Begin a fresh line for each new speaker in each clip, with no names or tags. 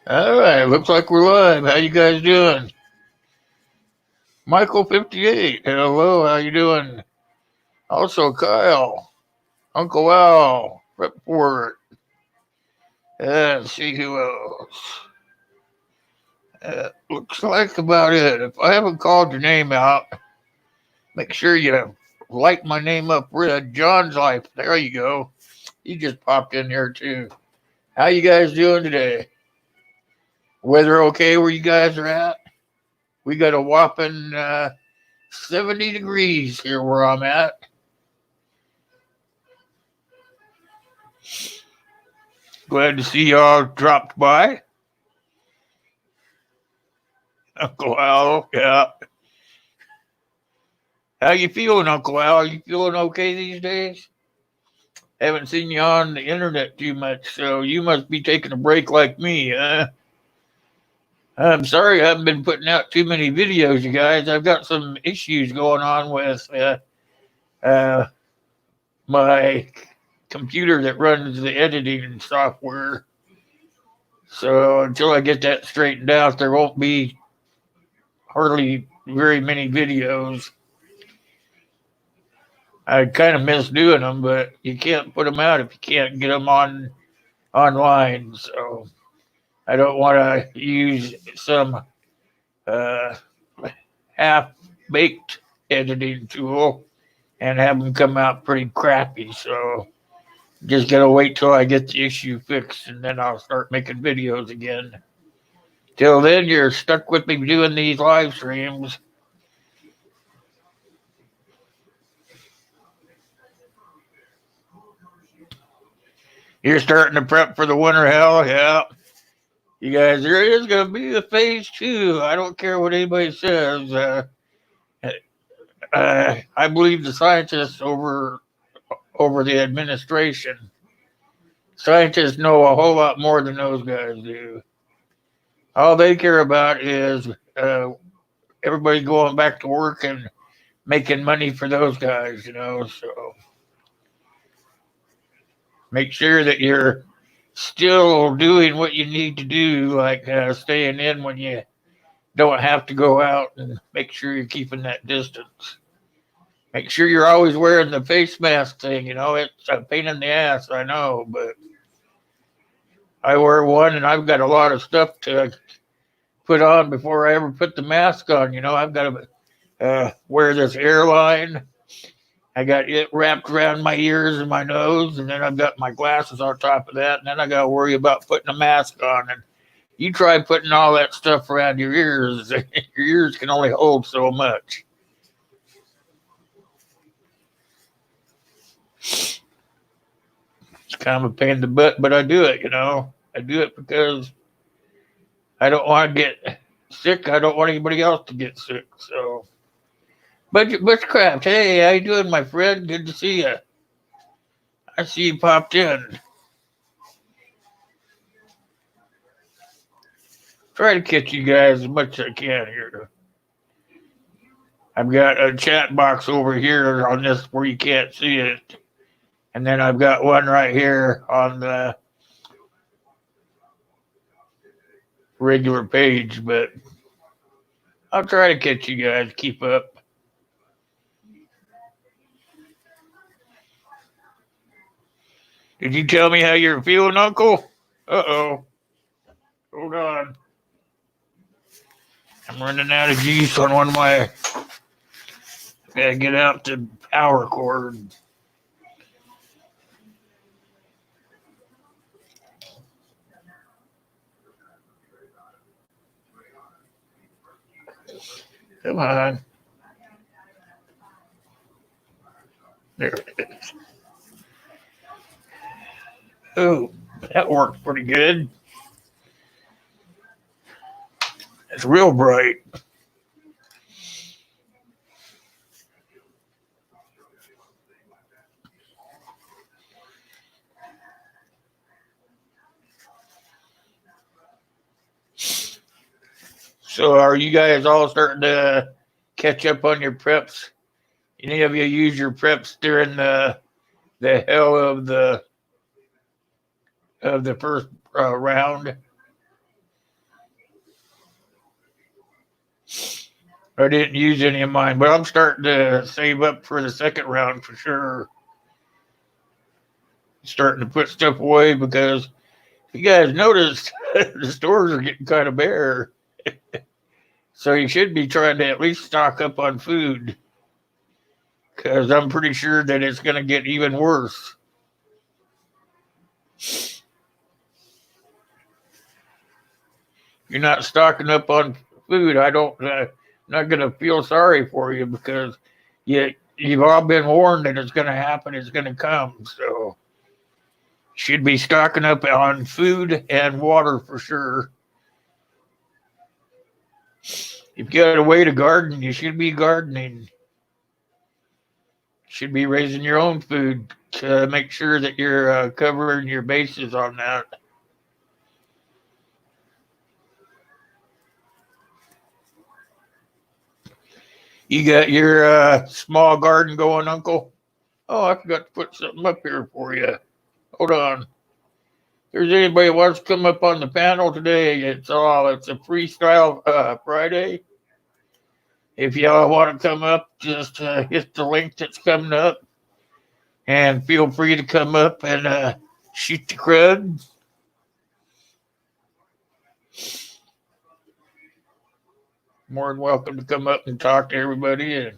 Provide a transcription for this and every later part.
All right, looks like we're live. How you guys doing? Michael 58. Hello, how you doing? Also Kyle, Uncle Al, Report, and see who else. Looks like about it. If I haven't called your name out, make sure you light my name up red. John's Life. There you go. He just popped in here too. How you guys doing today? Weather okay where you guys are at? We got a whopping 70 degrees here where I'm at. Glad to see y'all dropped by. Uncle Al, yeah. How you feeling, Uncle Al? Are you feeling okay these days? Haven't seen you on the internet too much, so you must be taking a break like me, huh? I'm sorry I haven't been putting out too many videos, you guys. I've got some issues going on with uh, my computer that runs the editing software. So until I get that straightened out, there won't be hardly very many videos. I kind of miss doing them, but you can't put them out if you can't get them on online. So I don't want to use some uh, half baked editing tool and have them come out pretty crappy. So just gotta wait till I get the issue fixed, and then I'll start making videos again. Till then, you're stuck with me doing these live streams. You're starting to prep for the winter hell, yeah. You guys, there is going to be a phase two. I don't care what anybody says. I believe the scientists over the administration. Scientists know a whole lot more than those guys do. All they care about is everybody going back to work and making money for those guys. So make sure that you're still doing what you need to do, like staying in when you don't have to go out, and make sure you're keeping that distance. Make sure you're always wearing the face mask thing. It's a pain in the ass, I know, but I wear one and I've got a lot of stuff to put on before I ever put the mask on. I've got to wear this airline. I got it wrapped around my ears and my nose, and then I've got my glasses on top of that, and then I got to worry about putting a mask on. And you try putting all that stuff around your ears, your ears can only hold so much. It's kind of a pain in the butt, but I do it. I do it because I don't want to get sick. I don't want anybody else to get sick. So, Butchcraft, hey, how you doing, my friend? Good to see you. I see you popped in. Try to catch you guys as much as I can here. I've got a chat box over here on this where you can't see it. And then I've got one right here on the regular page, but I'll try to catch you guys. Keep up. Did you tell me how you're feeling, Uncle? Uh-oh. Hold on. I'm running out of juice on one of my. Gotta get out the power cord. Come on. There it is. Oh, that worked pretty good. It's real bright. So, are you guys all starting to catch up on your preps? Any of you use your preps during the hell of the first round? I didn't use any of mine, but I'm starting to save up for the second round for sure. Starting to put stuff away because if you guys noticed, the stores are getting kind of bare. So you should be trying to at least stock up on food because I'm pretty sure that it's going to get even worse. You're not stocking up on food. I don't. Not going to feel sorry for you because you've all been warned that it's going to happen. It's going to come. So should be stocking up on food and water for sure. If you got a way to garden, you should be gardening. Should be raising your own food to make sure that you're covering your bases on that. You got your small garden going, Uncle? Oh, I forgot to put something up here for you. Hold on. If there's anybody who wants to come up on the panel today, it's a freestyle Friday. If y'all want to come up, just hit the link that's coming up, and feel free to come up and shoot the crud. More than welcome to come up and talk to everybody and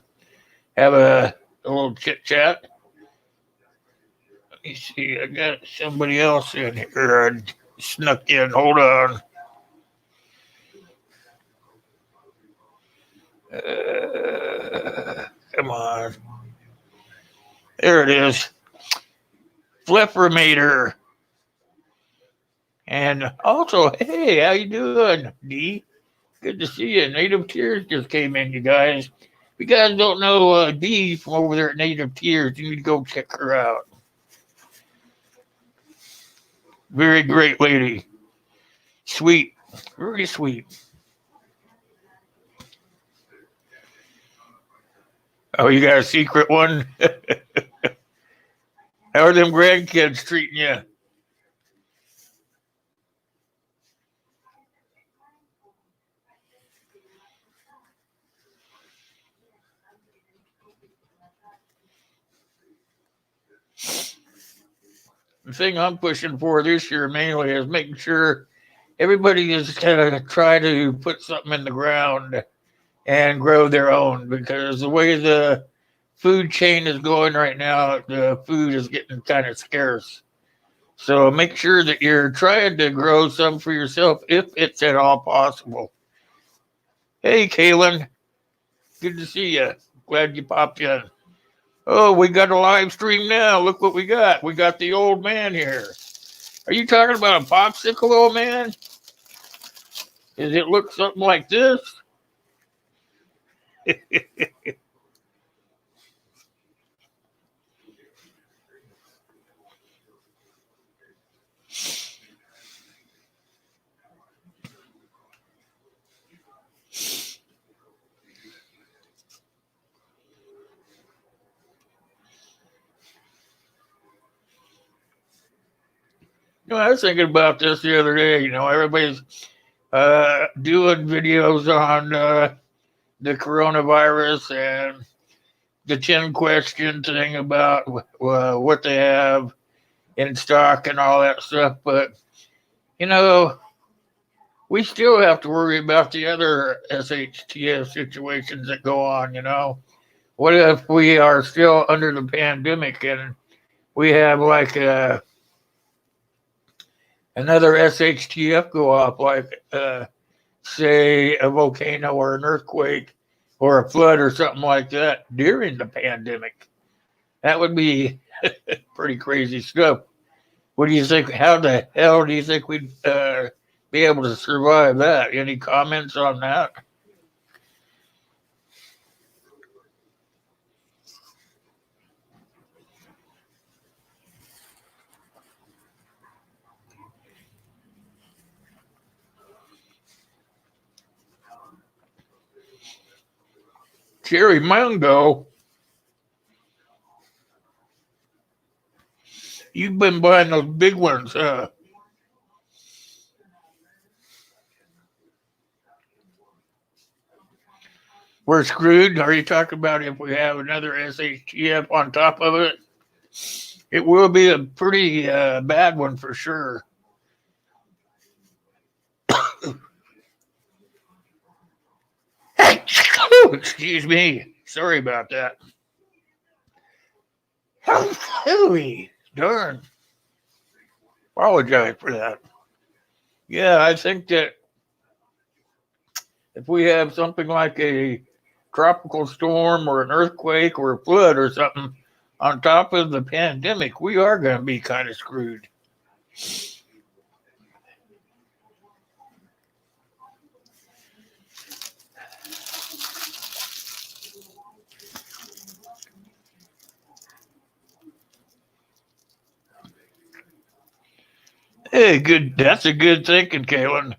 have a little chit chat. Let me see. I got somebody else in here. I snuck in. Hold on. Come on. There it is. Fleffermator. And also, hey, how you doing, D? Good to see you. Native Tears just came in, you guys. If you guys don't know D from over there at Native Tears, you need to go check her out. Very great lady. Sweet. Very sweet. Oh, you got a secret one? How are them grandkids treating you? The thing I'm pushing for this year mainly is making sure everybody is kind of try to put something in the ground and grow their own because the way the food chain is going right now, the food is getting kind of scarce. So make sure that you're trying to grow some for yourself if it's at all possible. Hey, Kaylin, good to see you. Glad you popped in. Oh, we got a live stream now. Look what we got. We got the old man here. Are you talking about a popsicle, old man? Does it look something like this? I was thinking about this the other day. Everybody's doing videos on the coronavirus and the 10 question thing about what they have in stock and all that stuff. But, we still have to worry about the other SHTF situations that go on, What if we are still under the pandemic and we have like another SHTF go off, like say a volcano or an earthquake or a flood or something like that during the pandemic? That would be pretty crazy stuff. What do you think? How the hell do you think we'd be able to survive that? Any comments on that? Cherry Mango. You've been buying those big ones, huh? we're screwed. Are you talking about if we have another SHTF on top of it? It will be a pretty bad one for sure. Excuse me. Sorry about that. Darn. Apologize for that. Yeah, I think that if we have something like a tropical storm or an earthquake or a flood or something on top of the pandemic, we are going to be kind of screwed. Hey, good. That's a good thinking, Kalen.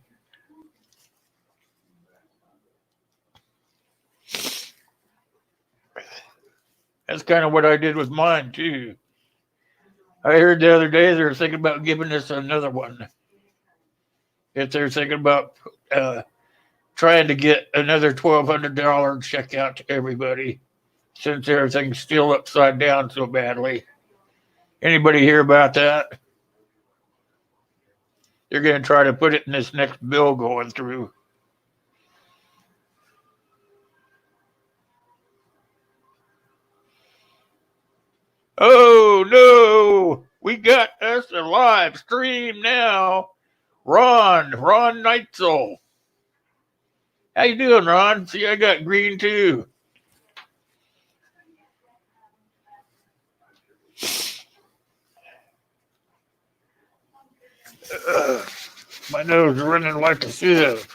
That's kind of what I did with mine too. I heard the other day they were thinking about giving us another one. If they're thinking about uh, trying to get another $1,200 check out to everybody, since everything's still upside down so badly. Anybody hear about that? They're going to try to put it in this next bill going through. Oh no! We got us a live stream now. Ron Neitzel. How you doing, Ron? See, I got green too. My nose is running like a sieve.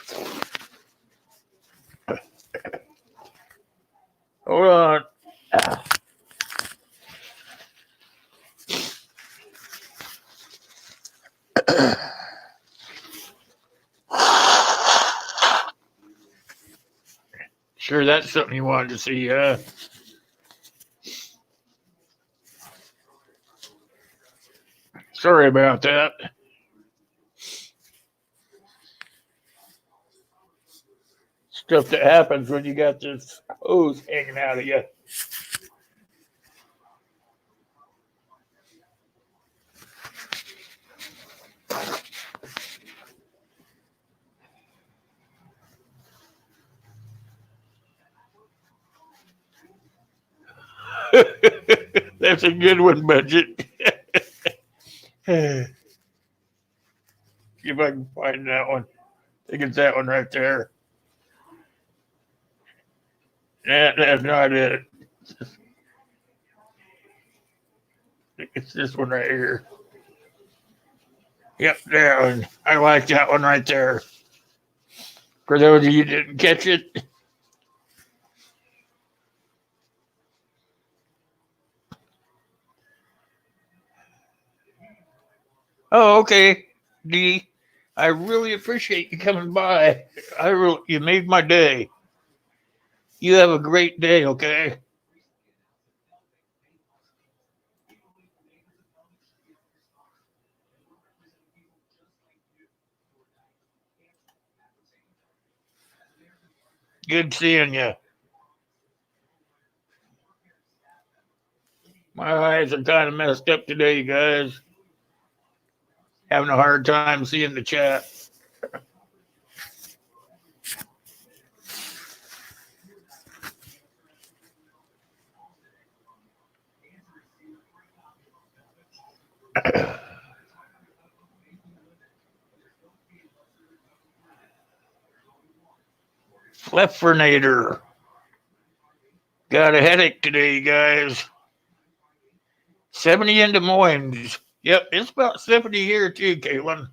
Hold on. Sure, that's something you wanted to see, Sorry about that. Stuff that happens when you got this hose hanging out of you. That's a good one, Budget. See if I can find that one. I think it's that one right there. That's not it. It's this one right here. Yep, that one. I like that one right there. For those of you who didn't catch it. Oh, okay. D. I really appreciate you coming by. You made my day. You have a great day, okay? Good seeing you. My eyes are kind of messed up today, you guys. Having a hard time seeing the chat. Fleffernator. Got a headache today, you guys. 70 in Des Moines. Yep, it's about 70 here too, Caitlin.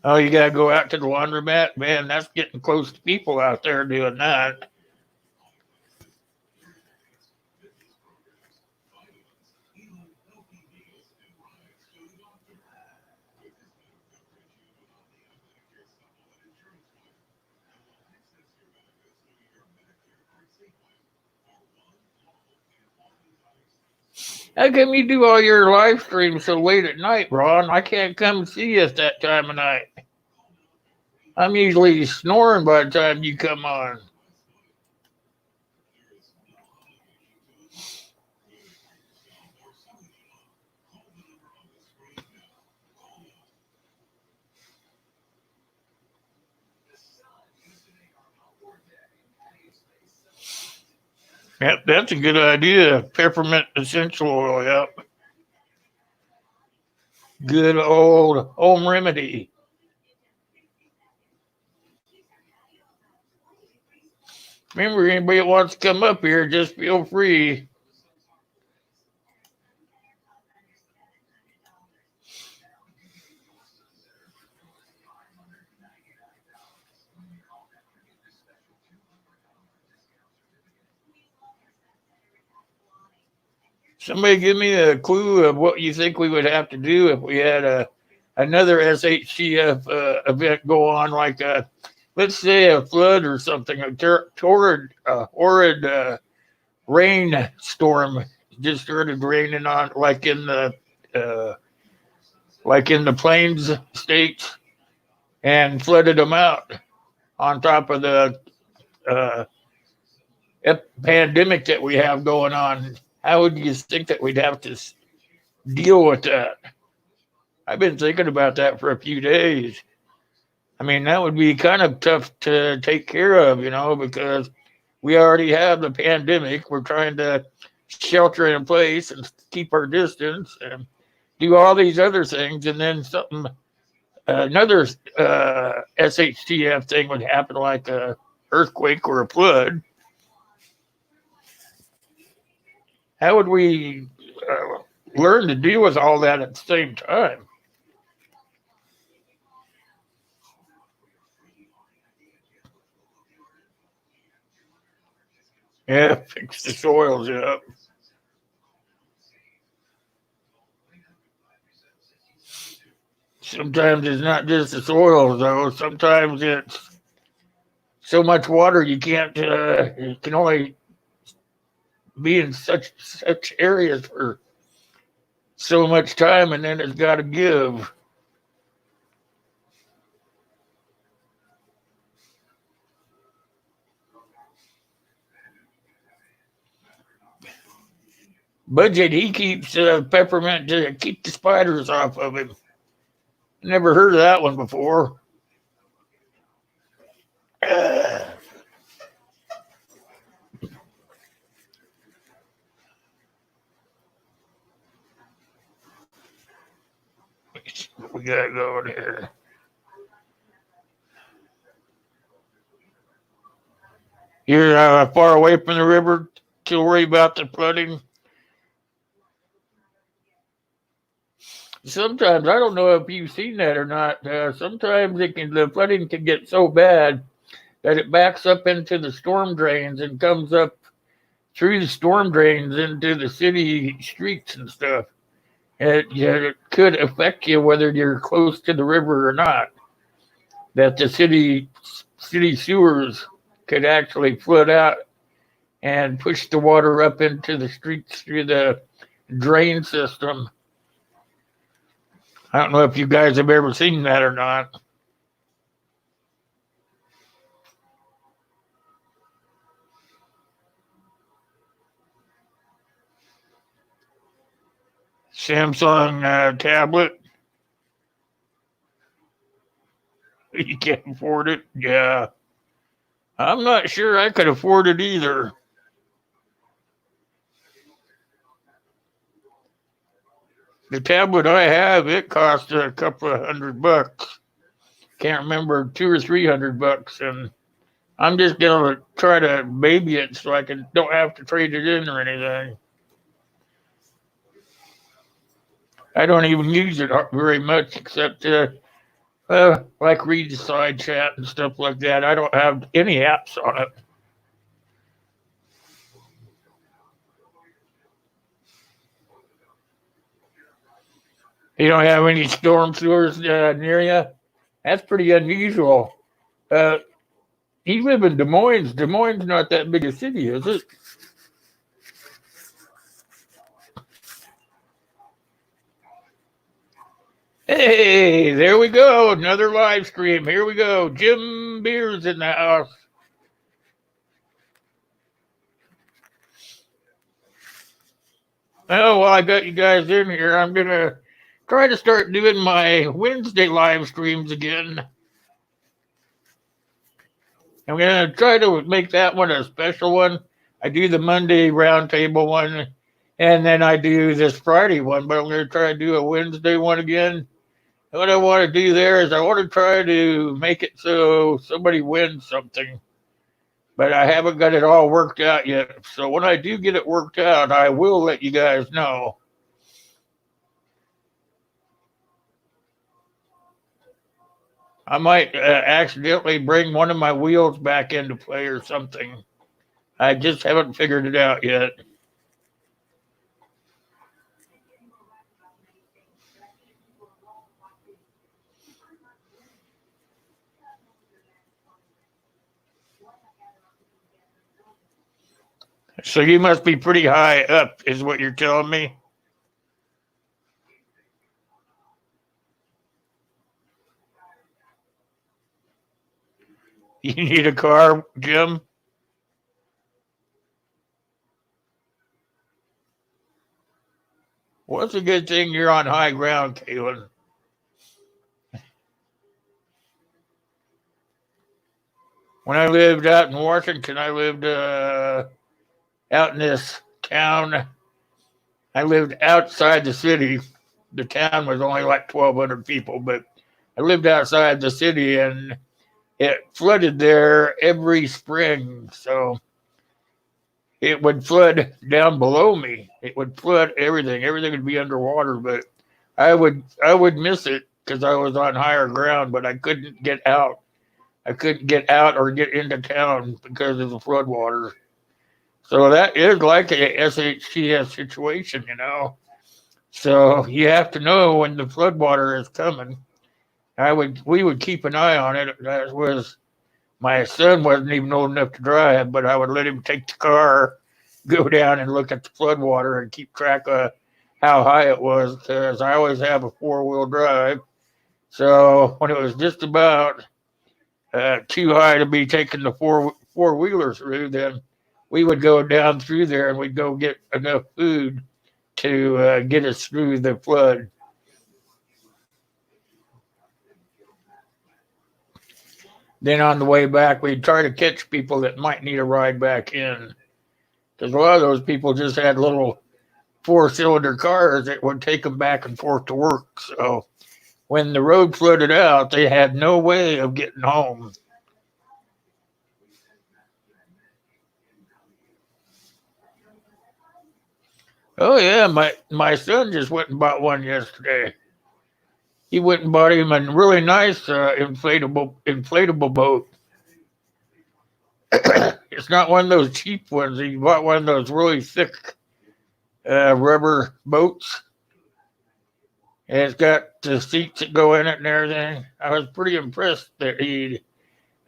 Oh, you gotta go out to the laundromat? Man, that's getting close to people out there doing that. How come you do all your live streams so late at night, Ron? I can't come see you at that time of night. I'm usually snoring by the time you come on. Yep, that's a good idea. Peppermint essential oil, yep. Good old home remedy. Remember, anybody that wants to come up here, just feel free. Somebody give me a clue of what you think we would have to do if we had another SHTF event go on, like let's say a flood or something, a horrid rain storm just started raining on, uh, like in the plains states, and flooded them out on top of the uh, pandemic that we have going on. How would you think that we'd have to deal with that? I've been thinking about that for a few days. I mean, that would be kind of tough to take care of, because we already have the pandemic. We're trying to shelter in place and keep our distance and do all these other things. And then another SHTF thing would happen, like a earthquake or a flood. How would we learn to deal with all that at the same time? Yeah, fix the soils up. Sometimes it's not just the soils, though. Sometimes it's so much water you can only be in such areas for so much time, and then it's got to give. Budget, he keeps peppermint to keep the spiders off of him. Never heard of that one before. What we got going here? You're far away from the river to worry about the flooding. Sometimes I don't know if you've seen that or not. Sometimes the flooding can get so bad that it backs up into the storm drains and comes up through the storm drains into the city streets and stuff. It could affect you whether you're close to the river or not. That the city sewers could actually flood out and push the water up into the streets through the drain system. I don't know if you guys have ever seen that or not. Samsung tablet. You can't afford it? Yeah. I'm not sure I could afford it either. The tablet I have, it cost a couple of $100. Can't remember, $200 or $300, and I'm just gonna try to baby it so I don't have to trade it in or anything. I don't even use it very much except like read the side chat and stuff like that. I don't have any apps on it. You don't have any storm sewers near you? That's pretty unusual. Uh, you live in Des Moines. Des Moines not that big a city, is it? Hey, there we go. Another live stream. Here we go. Jim Beers in the house. Oh, well, I got you guys in here. I'm going to try to start doing my Wednesday live streams again. I'm going to try to make that one a special one. I do the Monday roundtable one, and then I do this Friday one, but I'm going to try to do a Wednesday one again. What I want to do there is I want to try to make it so somebody wins something, but I haven't got it all worked out yet. So when I do get it worked out, I will let you guys know. I might accidentally bring one of my wheels back into play or something. I just haven't figured it out yet. So you must be pretty high up, is what you're telling me? You need a car, Jim? Well, it's a good thing you're on high ground, Kaylin. When I lived out in Washington, I lived out in this town. I lived outside the city. The town was only like 1,200 people, but I lived outside the city and it flooded there every spring. So it would flood down below me. It would flood everything. Everything would be underwater, but I would miss it because I was on higher ground, but I couldn't get out. I couldn't get out or get into town because of the floodwater. So that is like a SHTS situation, you know. So you have to know when the floodwater is coming. We would keep an eye on it. That was my son wasn't even old enough to drive, but I would let him take the car, go down and look at the floodwater and keep track of how high it was because I always have a 4-wheel drive. So when it was just about too high to be taking the four wheeler through, then we would go down through there and we'd go get enough food to get us through the flood. Then on the way back, we'd try to catch people that might need a ride back in. Because a lot of those people just had little 4-cylinder cars that would take them back and forth to work. So when the road flooded out, they had no way of getting home. Oh yeah, my son just went and bought one yesterday. He went and bought him a really nice inflatable boat. It's not one of those cheap ones. He bought one of those really thick rubber boats. And it's got the seats that go in it and everything. I was pretty impressed that he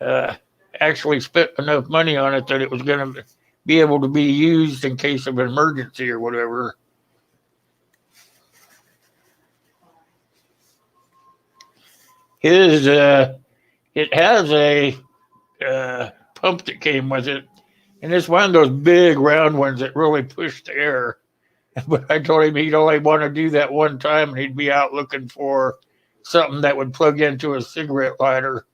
uh, actually spent enough money on it that it was going to be able to be used in case of an emergency or whatever. His it has a pump that came with it, and it's one of those big round ones that really push the air. But I told him he'd only want to do that one time, and he'd be out looking for something that would plug into a cigarette lighter.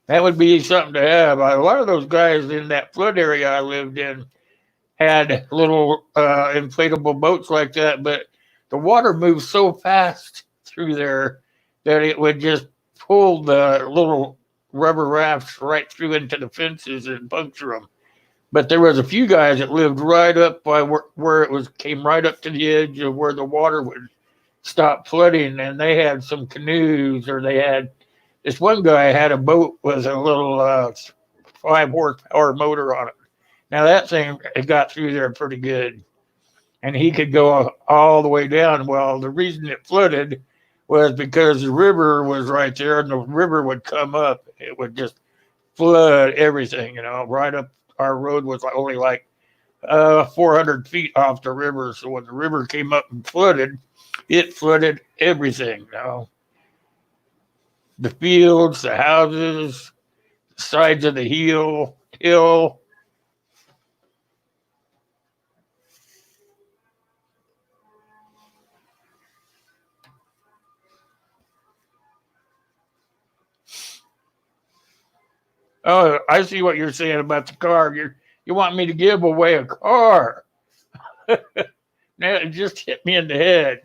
That would be something to have. A lot of those guys in that flood area I lived in had little inflatable boats like that, but the water moves so fast through there that it would just pull the little rubber rafts right through into the fences and puncture them. But there was a few guys that lived right up by where it was came right up to the edge of where the water would stop flooding, and they had some canoes, or they had this one guy had a boat with a little 5 horsepower motor on it. Now that thing it got through there pretty good, and he could go all the way down. Well, the reason it flooded was because the river was right there, and the river would come up. It would just flood everything, right up our road was only like 400 feet off the river. So when the river came up and flooded, it flooded everything, the fields, the houses, the sides of the hill. Oh, I see what you're saying about the car. You want me to give away a car? Now it just hit me in the head.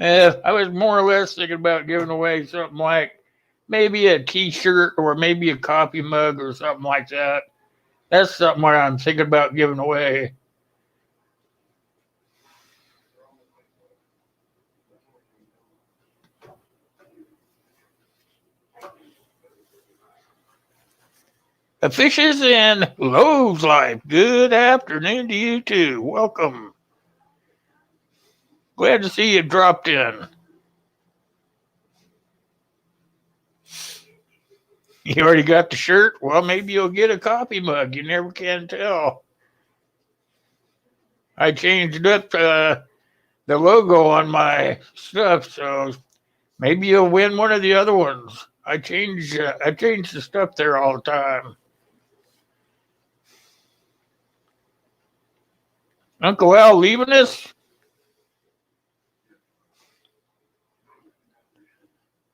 I was more or less thinking about giving away something like maybe a T-shirt or maybe a coffee mug or something like that. That's something what I'm thinking about giving away. A Fishes and Loaves Life. Good afternoon to you too. Welcome. Glad to see you dropped in. You already got the shirt? Well, maybe you'll get a coffee mug. You never can tell. I changed up the logo on my stuff, so maybe you'll win one of the other ones. I change the stuff there all the time. Uncle Al leaving us?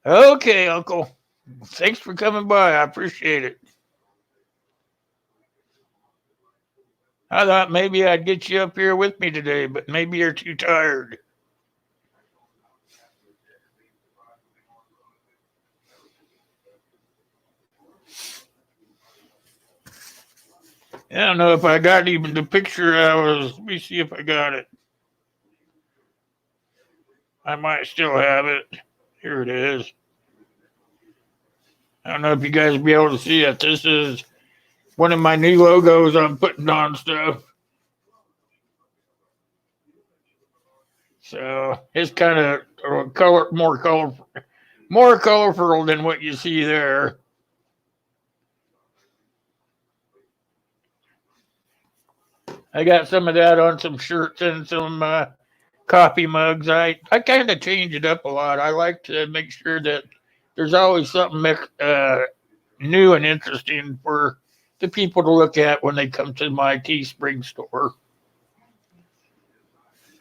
Okay, Uncle. Thanks for coming by. I appreciate it. I thought maybe I'd get you up here with me today, but maybe you're too tired. I don't know if I got even the picture I was. Let me see if I got it. I might still have it. Here it is. I don't know if you guys will be able to see it. This is one of my new logos I'm putting on stuff. So it's kind of more colorful than what you see there. I got some of that on some shirts and some coffee mugs. I kind of change it up a lot. I like to make sure that there's always something new and interesting for the people to look at when they come to my Teespring store.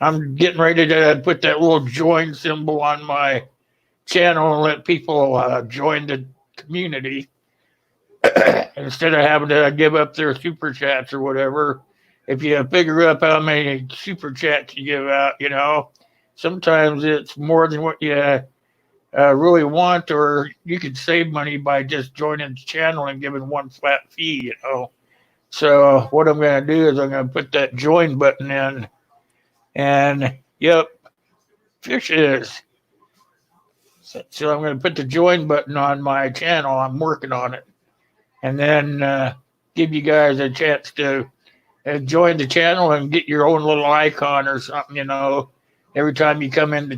I'm getting ready to put that little join symbol on my channel and let people join the community instead of having to give up their super chats or whatever. If you figure up how many super chats you give out, sometimes it's more than what you really want, or you could save money by just joining the channel and giving one flat fee. So what I'm going to do is I'm going to put that join button in, and yep, fishes. So I'm going to put the join button on my channel. I'm working on it, and then give you guys a chance to join the channel and get your own little icon or something. Every time you come in to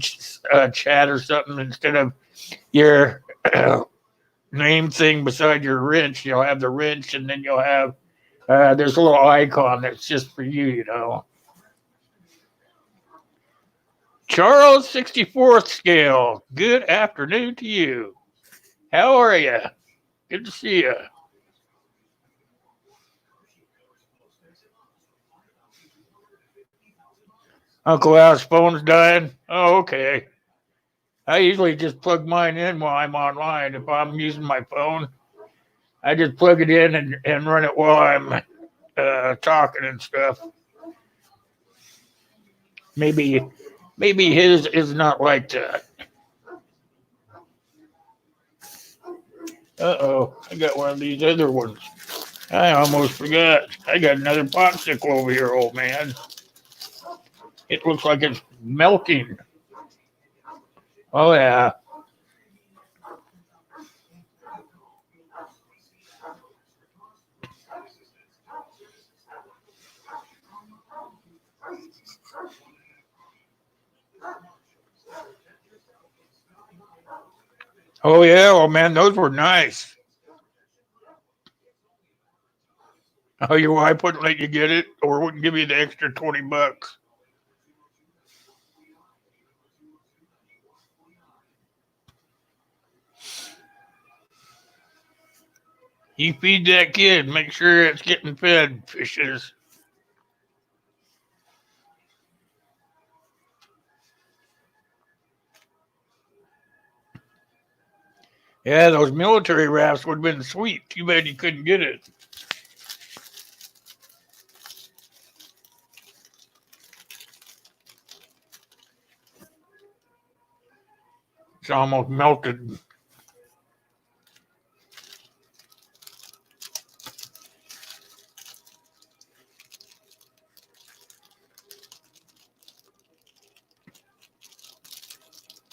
chat or something, instead of your name thing beside your wrench, you'll have the wrench, and then you'll have there's a little icon that's just for you. Charles 64th scale. Good afternoon to you. How are you? Good to see you. Uncle Al's phone's dying. Oh, okay. I usually just plug mine in while I'm online. If I'm using my phone, I just plug it in and run it while I'm talking and stuff. Maybe maybe his is not like that. Uh-oh, I got one of these other ones. I almost forgot. I got another popsicle over here, old man. It looks like it's melting. Oh yeah. Oh yeah, oh man, those were nice. Oh, your wife wouldn't let you get it, or wouldn't give you the extra $20. You feed that kid, make sure it's getting fed, fishes. Yeah, those military rafts would have been sweet. Too bad you couldn't get it. It's almost melted.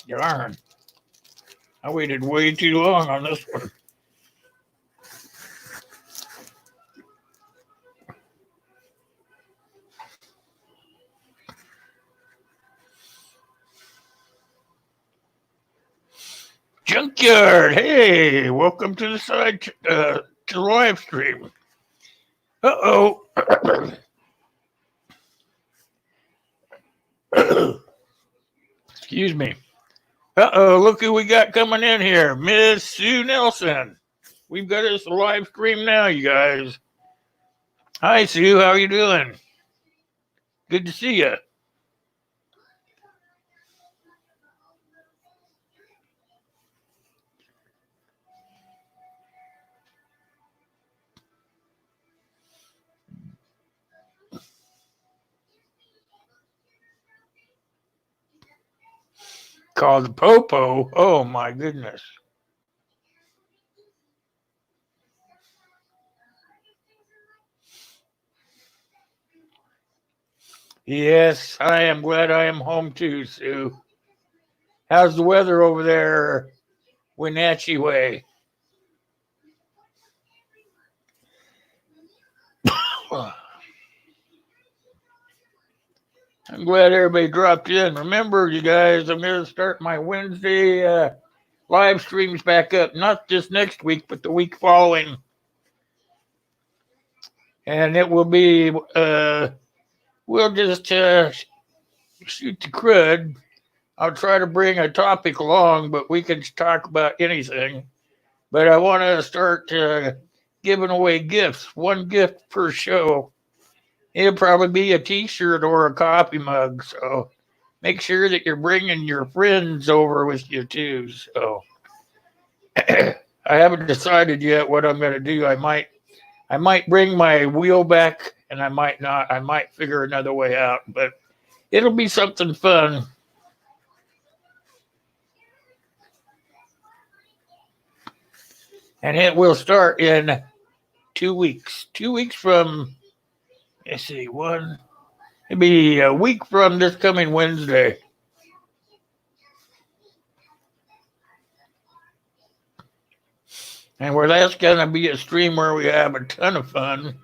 Darn. I waited way too long on this one. Junkyard, hey, welcome to the to the live stream. Uh oh. Excuse me. Uh oh, look who we got coming in here. Miss Sue Nelson. We've got us a live stream now, you guys. Hi, Sue. How are you doing? Good to see you. Called the Popo. Oh, my goodness. Yes, I am glad I am home too, Sue. How's the weather over there, Wenatchee way? I'm glad everybody dropped in. Remember, you guys, I'm going to start my Wednesday live streams back up, not just next week, but the week following. And it will be, we'll just shoot the crud. I'll try to bring a topic along, but we can talk about anything. But I want to start giving away gifts, one gift per show. It'll probably be a t-shirt or a coffee mug. So make sure that you're bringing your friends over with you too. So I haven't decided yet what I'm going to do. I might bring my wheel back, and I might not. I might figure another way out, but it'll be something fun. And it will start in 2 weeks. 2 weeks from, let's see, it'll be a week from this coming Wednesday. And where that's going to be a stream where we have a ton of fun.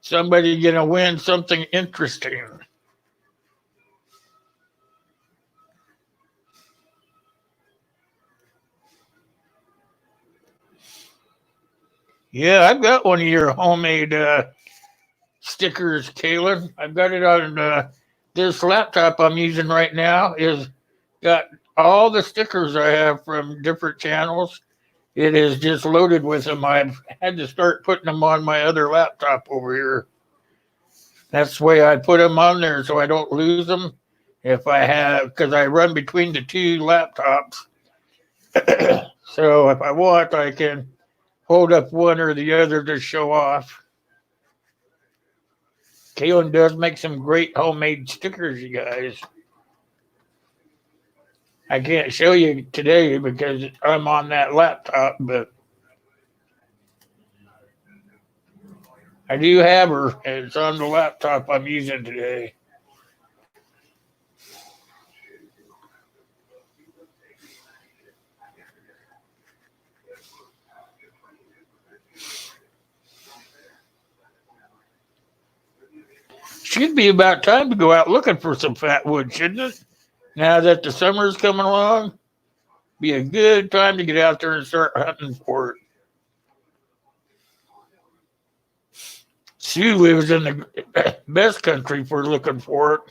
Somebody's going to win something interesting. Yeah, I've got one of your homemade stickers, Kaylin. I've got it on this laptop I'm using right now. Is got all the stickers I have from different channels. It is just loaded with them. I've had to start putting them on my other laptop over here. That's the way I put them on there so I don't lose them. If I have, because I run between the two laptops. So if I want, I can hold up one or the other to show off. Kaylin does make some great homemade stickers, you guys. I can't show you today because I'm on that laptop, but I do have her. It's on the laptop I'm using today. Should be about time to go out looking for some fat wood, shouldn't it? Now that the summer's coming along. Be a good time to get out there and start hunting for it. Sue lives in the best country for looking for it.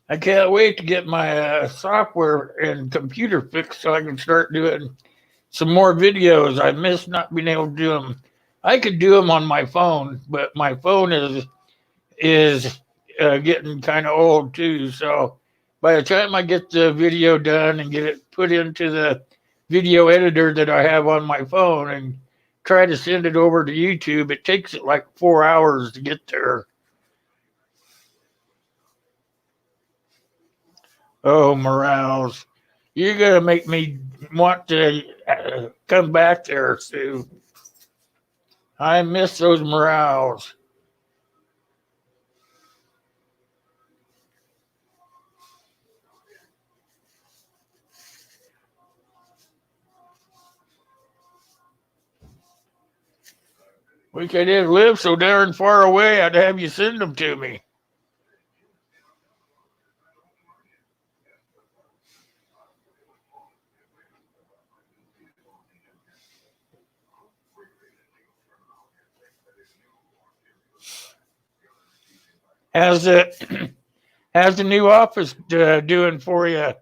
I can't wait to get my software and computer fixed so I can start doing some more videos. I miss not being able to do them. I could do them on my phone, but my phone is getting kind of old too. So by the time I get the video done and get it put into the video editor that I have on my phone and try to send it over to YouTube, it takes it like 4 hours to get there. Oh, Morales, you're gonna make me want to come back there, Sue. I miss those Morales. Wish I didn't live so darn far away. I'd have you send them to me. How's the how's the new office doing for you?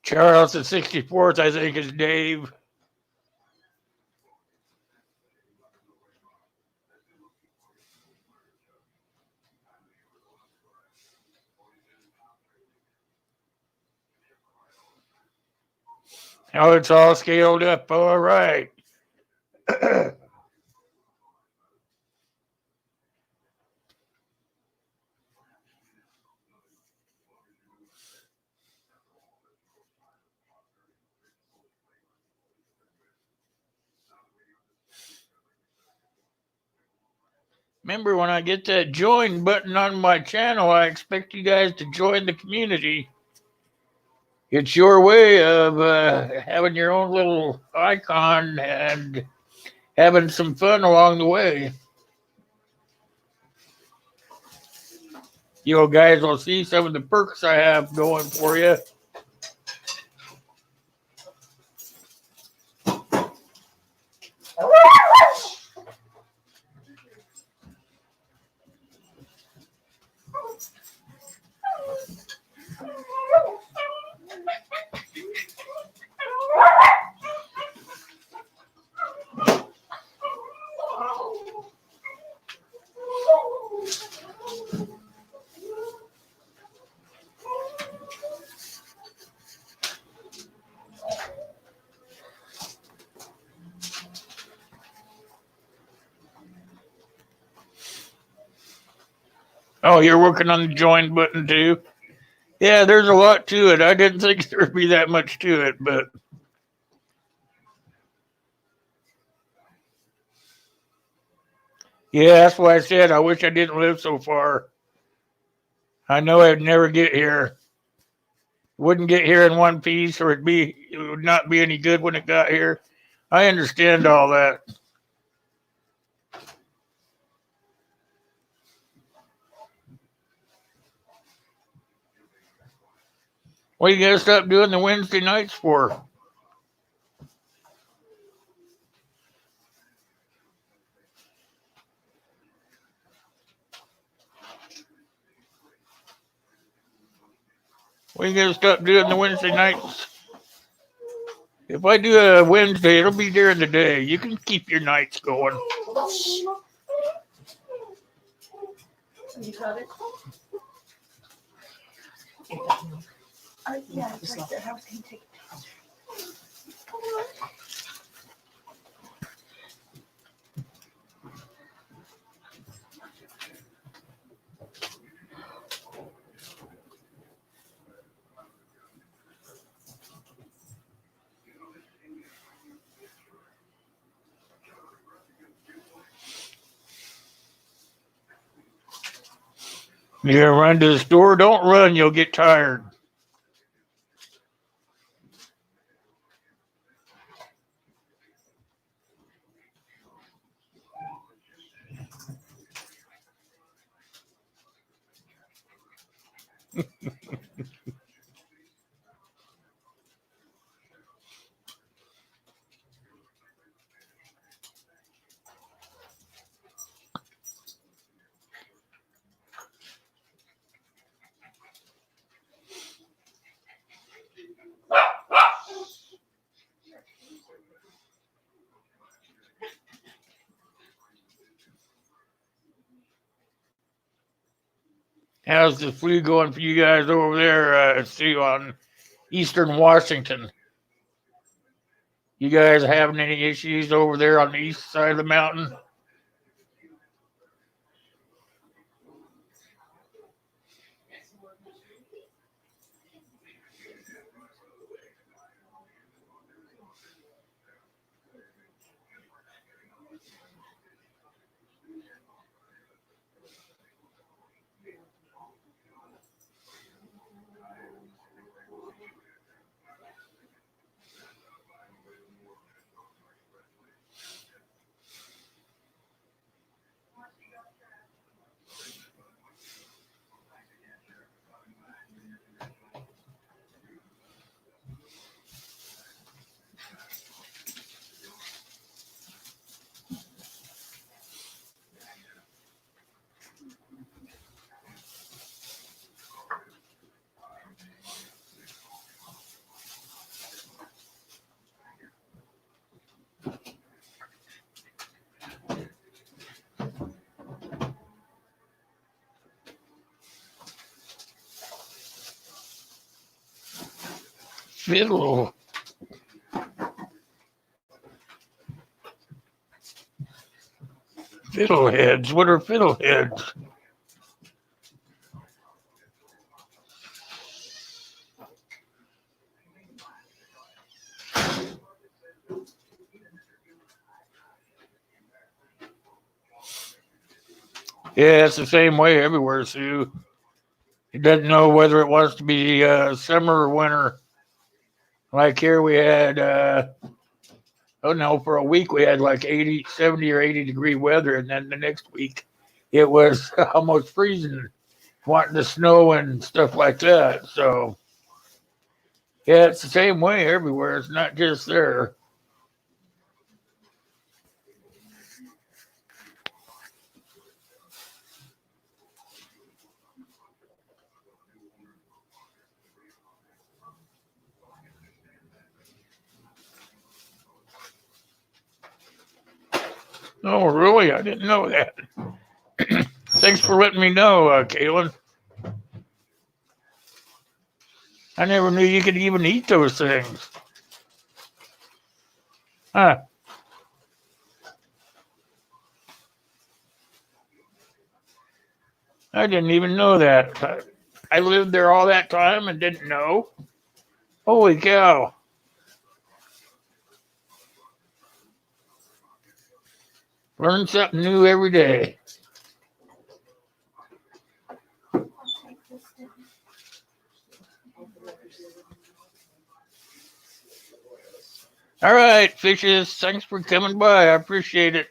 Charles the 64th, I think, is Dave. Oh, it's all scaled up. All right. Remember, when I get that join button on my channel, I expect you guys to join the community. It's your way of having your own little icon and having some fun along the way. You guys will see some of the perks I have going for you. Oh, you're working on the join button too? Yeah, there's a lot to it. I didn't think there'd be that much to it, but yeah, that's why I said I wish I didn't live so far. I know I'd never get here. Wouldn't get here in one piece, or it would not be any good when it got here. I understand all that. What you gotta stop doing the Wednesday nights for? What you gotta stop doing the Wednesday nights? If I do a Wednesday, it'll be during the day. You can keep your nights going. You gonna run to the store? Don't run, you'll get tired. How's the flu going for you guys over there? See on Eastern Washington. You guys having any issues over there on the east side of the mountain? Fiddle. Fiddleheads. What are fiddleheads? Yeah, it's the same way everywhere, Sue. It doesn't know whether it wants to be summer or winter. Like here we had, oh no, for a week we had like 80, 70 or 80-degree weather. And then the next week it was almost freezing, wanting to snow and stuff like that. So, yeah, it's the same way everywhere. It's not just there. Oh, really? I didn't know that. Thanks for letting me know, Kaylin. I never knew you could even eat those things. Huh. I didn't even know that. I lived there all that time and didn't know. Holy cow. Learn something new every day. All right, fishes. Thanks for coming by. I appreciate it.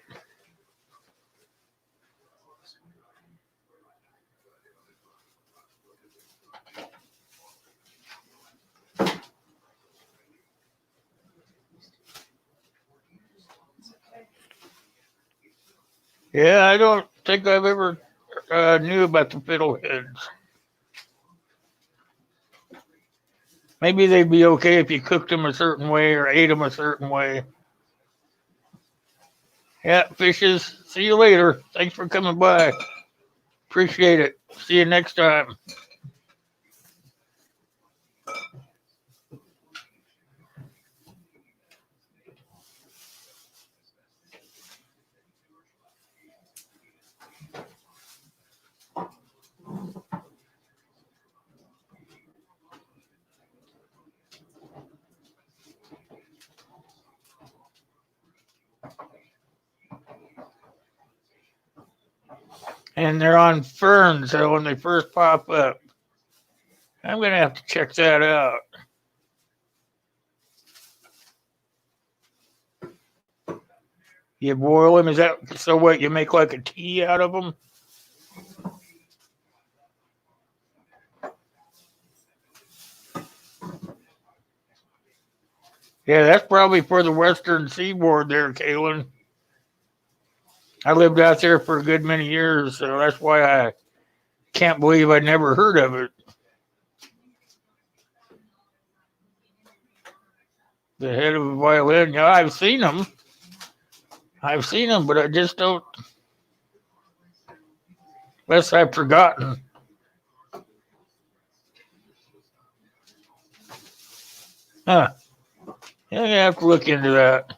Yeah, I don't think I've ever knew about the fiddleheads. Maybe they'd be okay if you cooked them a certain way or ate them a certain way. Yeah, fishes. See you later. Thanks for coming by. Appreciate it. See you next time. And they're on ferns, so when they first pop up. I'm going to have to check that out. You boil them? Is that so? What you make like a tea out of them? Yeah, that's probably for the western seaboard there, Kalen. I lived out there for a good many years, so that's why I can't believe I never heard of it. The head of a violin. Yeah, I've seen them. I've seen them, but I just don't. Unless I've forgotten. Huh. Yeah, I have to look into that.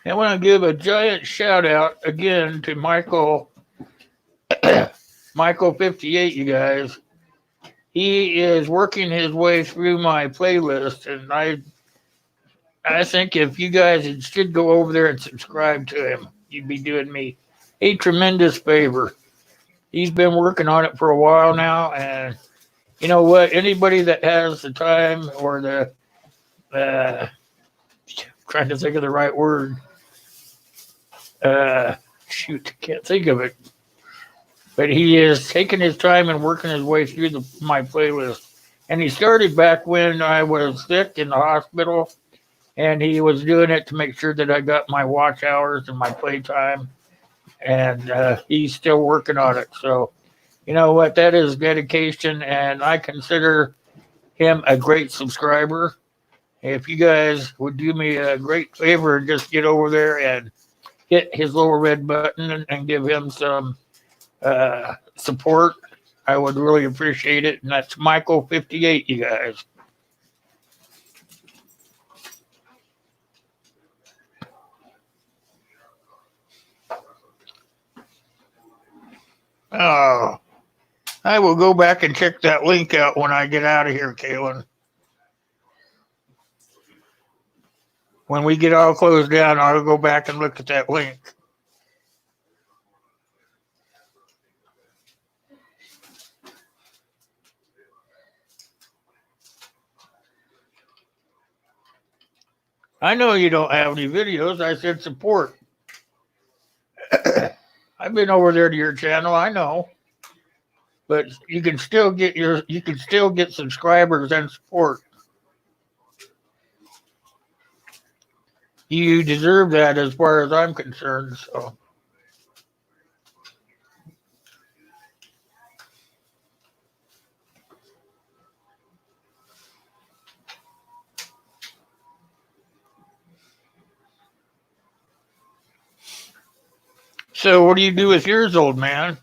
I want to give a giant shout out again to Michael 58, you guys. He is working his way through my playlist, and I think if you guys should go over there and subscribe to him, you'd be doing me a tremendous favor. He's been working on it for a while now, and you know what? Anybody that has the time or the trying to think of the right word, shoot, can't think of it. But he is taking his time and working his way through my playlist. And he started back when I was sick in the hospital, and he was doing it to make sure that I got my watch hours and my playtime. And he's still working on it. So, you know what? That is dedication, and I consider him a great subscriber. If you guys would do me a great favor and just get over there and hit his little red button and give him some support, I would really appreciate it. And that's Michael 58, you guys. Oh, I will go back and check that link out when I get out of here, Kaylin. When we get all closed down, I'll go back and look at that link. I know you don't have any videos. I said support. I've been over there to your channel. I know, but you can still get subscribers and support. You deserve that, as far as I'm concerned. So what do you do with yours, old man?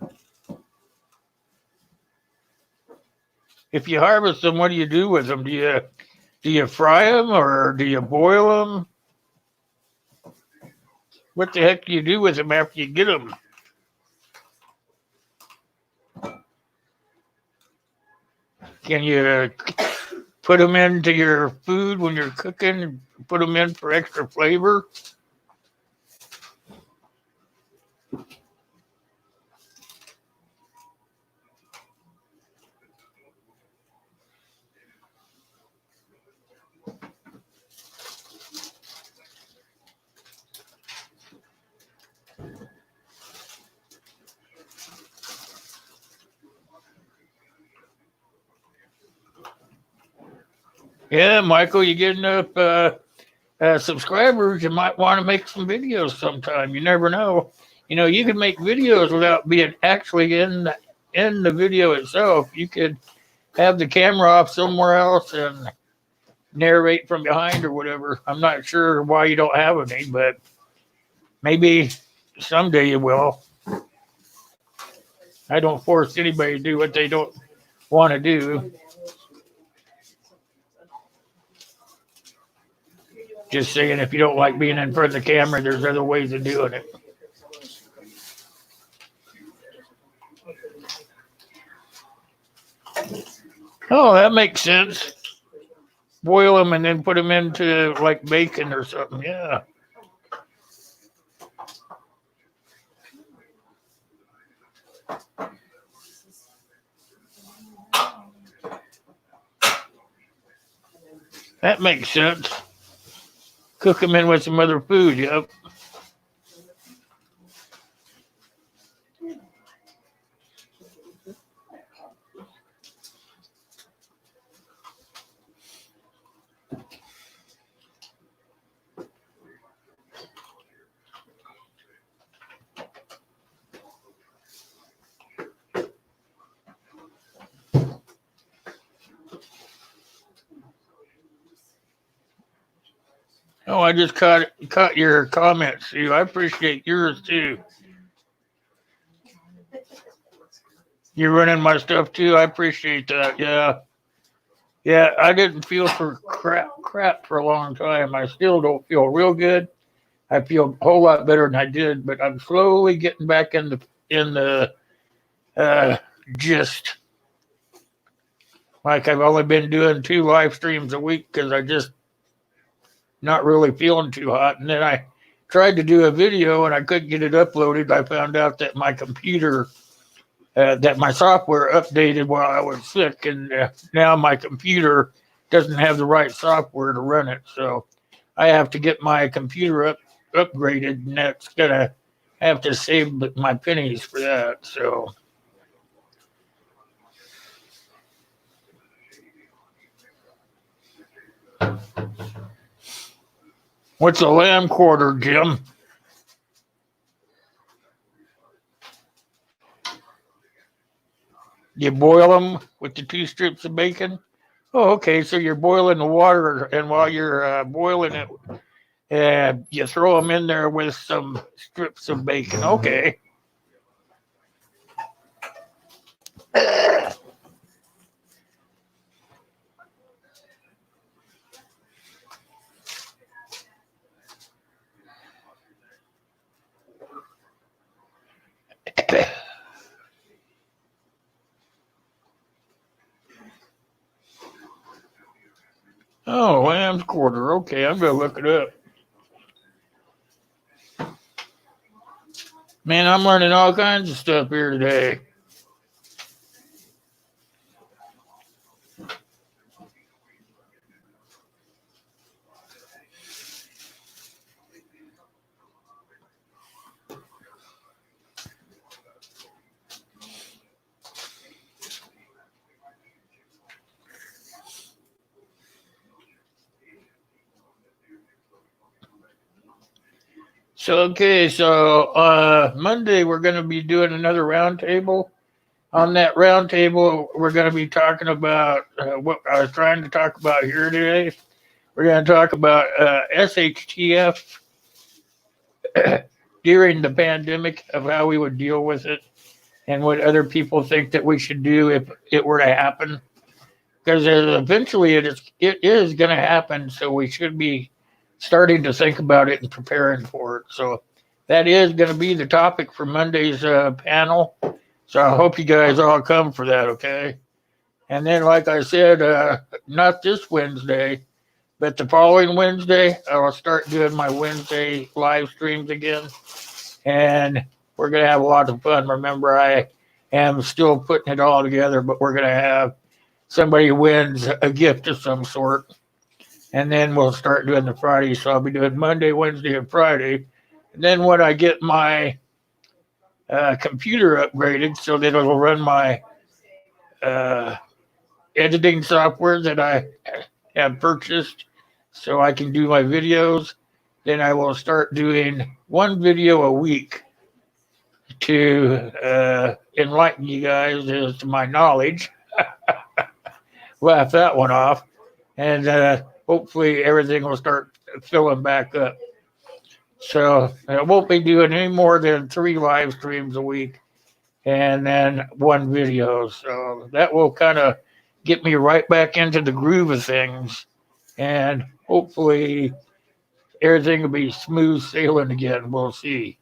If you harvest them, what do you do with them? Do you fry them or do you boil them? What the heck do you do with them after you get them? Can you put them into your food when you're cooking? Put them in for extra flavor? Yeah, Michael, you get enough subscribers, you might want to make some videos sometime. You never know. You know, you can make videos without being actually in the video itself. You could have the camera off somewhere else and narrate from behind or whatever. I'm not sure why you don't have any, but maybe someday you will. I don't force anybody to do what they don't want to do. Just saying, if you don't like being in front of the camera, there's other ways of doing it. Oh, that makes sense. Boil them and then put them into like bacon or something. Yeah. That makes sense. Cook them in with some other food. Yep. Oh, I just caught your comments, Sue. I appreciate yours too. You're running my stuff too. I appreciate that. Yeah. Yeah, I didn't feel for crap for a long time. I still don't feel real good. I feel a whole lot better than I did, but I'm slowly getting back in the uh, gist. Like I've only been doing 2 live streams a week because I just not really feeling too hot. And then I tried to do a video and I couldn't get it uploaded. I found out that my computer, that my software updated while I was sick, and now my computer doesn't have the right software to run it. So I have to get my computer upgraded, and that's gonna have to save my pennies for that. So. What's a lamb quarter, Jim? You boil them with the 2 strips of bacon? Oh, okay. So you're boiling the water, and while you're boiling it, you throw them in there with some strips of bacon. Okay. Oh, lamb's quarter. Okay, I'm gonna look it up. Man, I'm learning all kinds of stuff here today. So Monday we're going to be doing another roundtable. On that roundtable, we're going to be talking about what I was trying to talk about here today. We're going to talk about SHTF during the pandemic, of how we would deal with it and what other people think that we should do if it were to happen. Because eventually it is going to happen, so we should be starting to think about it and preparing for it. So that is going to be the topic for Monday's panel. So I hope you guys all come for that, okay? And then, like I said, not this Wednesday, but the following Wednesday, I'll start doing my Wednesday live streams again. And we're going to have a lot of fun. Remember, I am still putting it all together, but we're going to have somebody wins a gift of some sort. And then we'll start doing the Friday. So I'll be doing Monday, Wednesday, and Friday. And then when I get my computer upgraded so that it'll run my editing software that I have purchased so I can do my videos, then I will start doing 1 video a week to enlighten you guys as to my knowledge. Laugh that one off. And hopefully everything will start filling back up. So I won't be doing any more than 3 live streams a week and then 1 video. So that will kind of get me right back into the groove of things. And hopefully everything will be smooth sailing again. We'll see.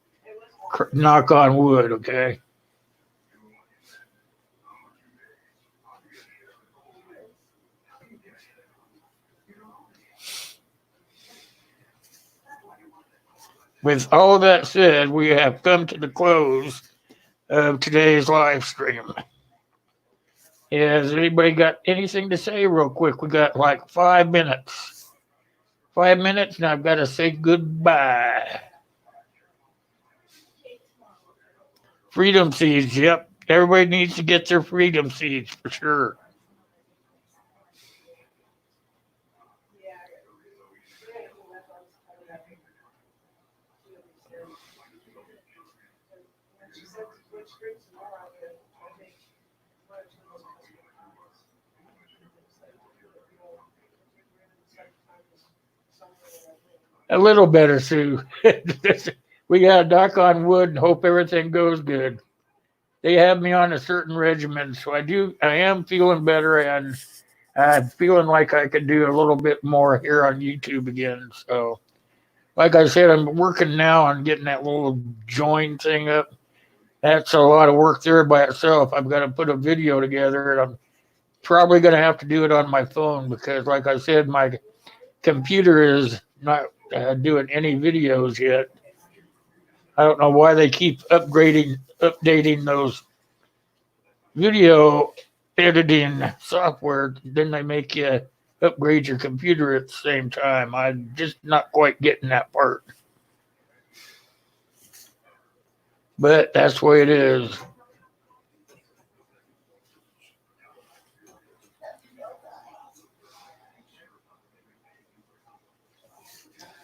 Knock on wood, okay? With all that said, we have come to the close of today's live stream. Has anybody got anything to say real quick? We got like 5 minutes. 5 minutes, and I've got to say goodbye. Freedom seeds, yep. Everybody needs to get their freedom seeds for sure. A little better, Sue. We got to knock on wood and hope everything goes good. They have me on a certain regimen, so I am feeling better, and I'm feeling like I could do a little bit more here on YouTube again. So, like I said, I'm working now on getting that little join thing up. That's a lot of work there by itself. I've got to put a video together, and I'm probably going to have to do it on my phone because, like I said, my computer is not doing any videos yet. I don't know why they keep updating those video editing software. Then they make you upgrade your computer at the same time. I'm just not quite getting that part. But that's the way it is.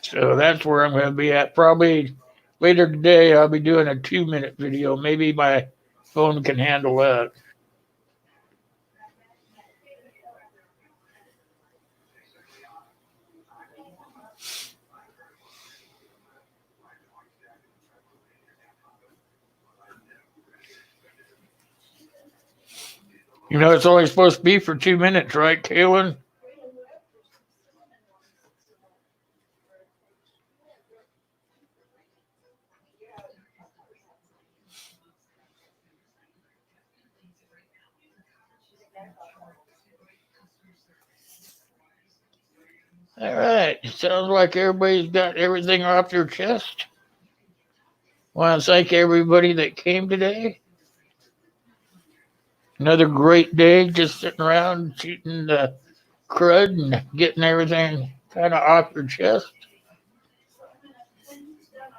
So that's where I'm going to be at. Probably later today, I'll be doing a 2-minute video. Maybe my phone can handle that. You know, it's only supposed to be for 2 minutes, right, Kaylin? All right. Sounds like everybody's got everything off their chest. Want to thank everybody that came today. Another great day just sitting around shooting the crud and getting everything kind of off your chest.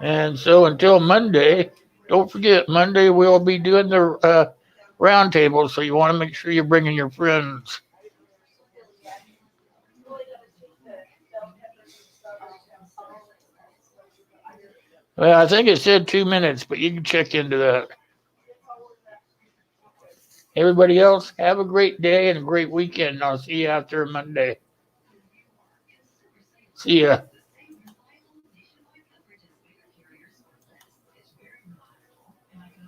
And so until Monday, don't forget, Monday we'll be doing the roundtable, so you want to make sure you're bringing your friends. Well, I think it said 2 minutes, but you can check into that. Everybody else, have a great day and a great weekend. I'll see you after Monday. See ya.